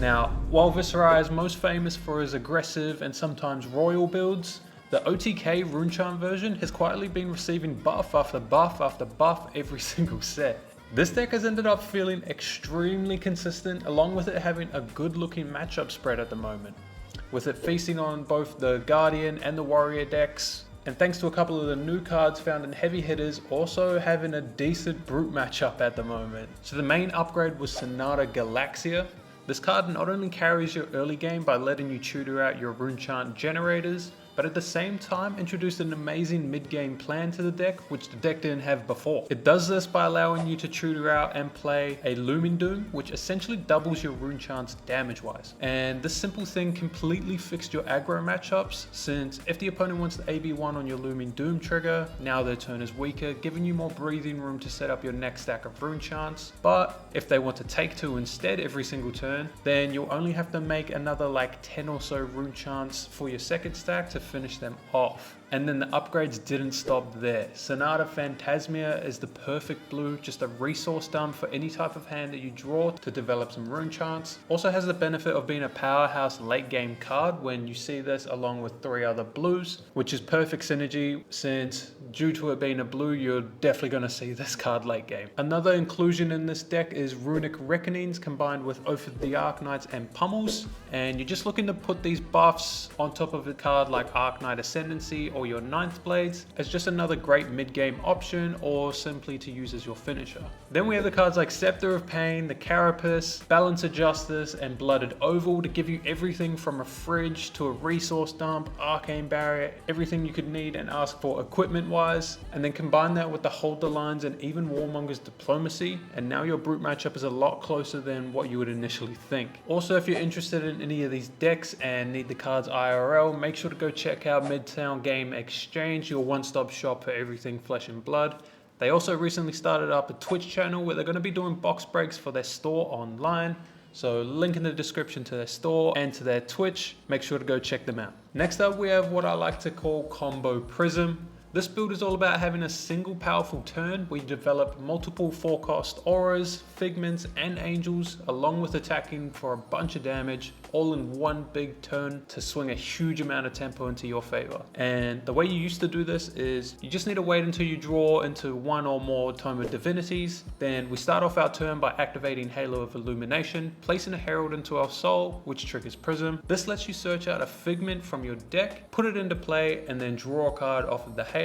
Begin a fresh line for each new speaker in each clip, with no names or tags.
Now, while Viserai is most famous for his aggressive and sometimes royal builds, the OTK Runechant version has quietly been receiving buff after buff after buff every single set. This deck has ended up feeling extremely consistent, along with it having a good looking matchup spread at the moment, with it feasting on both the Guardian and the Warrior decks, and thanks to a couple of the new cards found in heavy hitters, also having a decent Brute matchup at the moment. So the main upgrade was Sonata Galaxia. This card not only carries your early game by letting you tutor out your Runechant generators, but at the same time introduced an amazing mid-game plan to the deck, which the deck didn't have before. It does this by allowing you to tutor out and play a Looming Doom, which essentially doubles your Runechant's damage-wise. And this simple thing completely fixed your aggro matchups, since if the opponent wants to AB1 on your Looming Doom trigger, now their turn is weaker, giving you more breathing room to set up your next stack of Runechants. But if they want to take 2 instead every single turn, then you'll only have to make another like 10 or so Runechants for your second stack to finish them off. And then the upgrades didn't stop there. Sonata Phantasmia is the perfect blue, just a resource dump for any type of hand that you draw to develop some Runechants. Also has the benefit of being a powerhouse late game card when you see this along with 3 other blues, which is perfect synergy, since due to it being a blue, you're definitely going to see this card late game. Another inclusion in this deck is Runic Reckonings combined with Oath of the Arknights and Pummels, and you're just looking to put these buffs on top of a card like Arknight Ascendancy or your Ninth Blades as just another great mid-game option, or simply to use as your finisher. Then we have the cards like Scepter of Pain, the Carapace, Balance of Justice, and Blooded Oval to give you everything from a fridge to a resource dump, Arcane Barrier, everything you could need and ask for equipment wise. And then combine that with the Hold the Lines and even Warmonger's Diplomacy, and now your Brute matchup is a lot closer than what you would initially think. Also, if you're interested in any of these decks and need the cards IRL, make sure to go check out Midtown Game Exchange, your one-stop shop for everything Flesh and Blood. They also recently started up a Twitch channel where they're going to be doing box breaks for their store online. So link in the description to their store and to their Twitch. Make sure to go check them out. Next up, we have what I like to call Combo Prism. This build is all about having a single powerful turn where you develop multiple 4-cost auras, figments, and angels, along with attacking for a bunch of damage, all in one big turn to swing a huge amount of tempo into your favor. And the way you used to do this is you just need to wait until you draw into 1 or more Tome of Divinities. Then we start off our turn by activating Halo of Illumination, placing a Herald into our soul, which triggers Prism. This lets you search out a figment from your deck, put it into play, and then draw a card off of the Halo.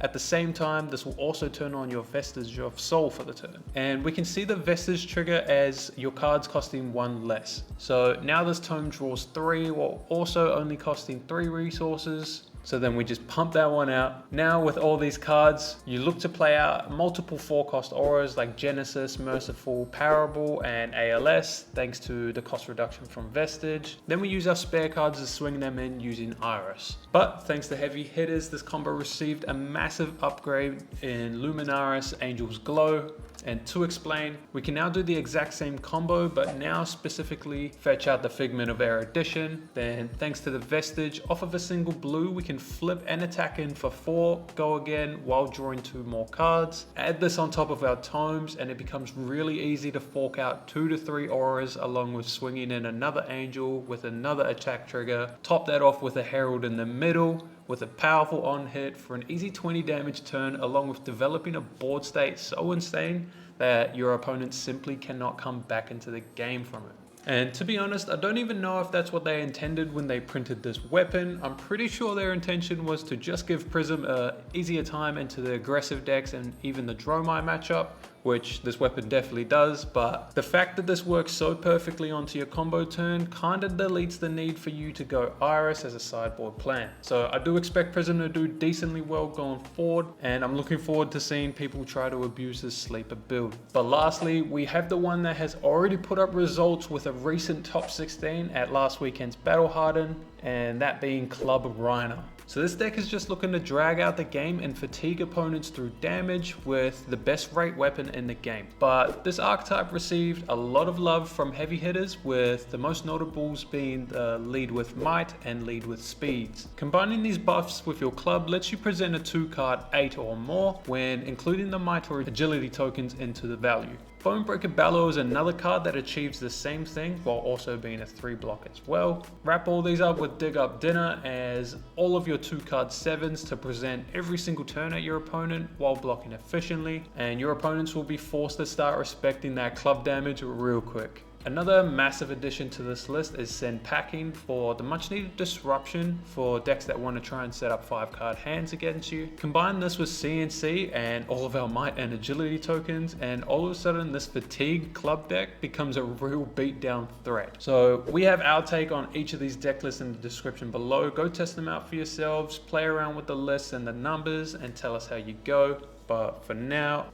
At the same time, this will also turn on your Vestige of Soul for the turn. And we can see the Vestige trigger as your cards costing 1 less. So now this tome draws 3 while also only costing 3 resources. So then we just pump that one out. Now with all these cards, you look to play out multiple 4-cost auras like Genesis, Merciful, Parable, and ALS, thanks to the cost reduction from Vestige. Then we use our spare cards to swing them in using Iris. But thanks to heavy hitters, this combo received a massive upgrade in Luminaris Angel's Glow. And to explain, we can now do the exact same combo, but now specifically fetch out the Figment of Erudition. Then thanks to the Vestige, off of a single blue, we can flip and attack in for 4, go again while drawing 2 more cards. Add this on top of our tomes and it becomes really easy to fork out 2 to 3 auras along with swinging in another angel with another attack trigger. Top that off with a Herald in the middle with a powerful on hit for an easy 20 damage turn, along with developing a board state so insane that your opponent simply cannot come back into the game from it. And to be honest, I don't even know if that's what they intended when they printed this weapon. I'm pretty sure their intention was to just give Prism a easier time into the aggressive decks and even the Dromai matchup, which this weapon definitely does, but the fact that this works so perfectly onto your combo turn kinda deletes the need for you to go Iris as a sideboard plan. So I do expect Prism to do decently well going forward, and I'm looking forward to seeing people try to abuse this sleeper build. But lastly, we have the one that has already put up results with a recent top 16 at last weekend's Battle Hardened, and that being Club Reiner. So this deck is just looking to drag out the game and fatigue opponents through damage with the best rate weapon in the game. But this archetype received a lot of love from heavy hitters, with the most notables being the Lead with Might and Lead with Speeds. Combining these buffs with your club lets you present a 2-card 8 or more when including the Might or Agility tokens into the value. Bonebreaker Bellow is another card that achieves the same thing while also being a 3-block as well. Wrap all these up with Dig Up Dinner as all of your 2-card 7s to present every single turn at your opponent while blocking efficiently, and your opponents will be forced to start respecting that club damage real quick. Another massive addition to this list is Send Packing for the much needed disruption for decks that want to try and set up 5-card hands against you. Combine this with CNC and all of our might and agility tokens, and all of a sudden this fatigue club deck becomes a real beatdown threat. So we have our take on each of these deck lists in the description below. Go test them out for yourselves, play around with the lists and the numbers and tell us how you go. But for now,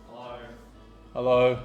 hello.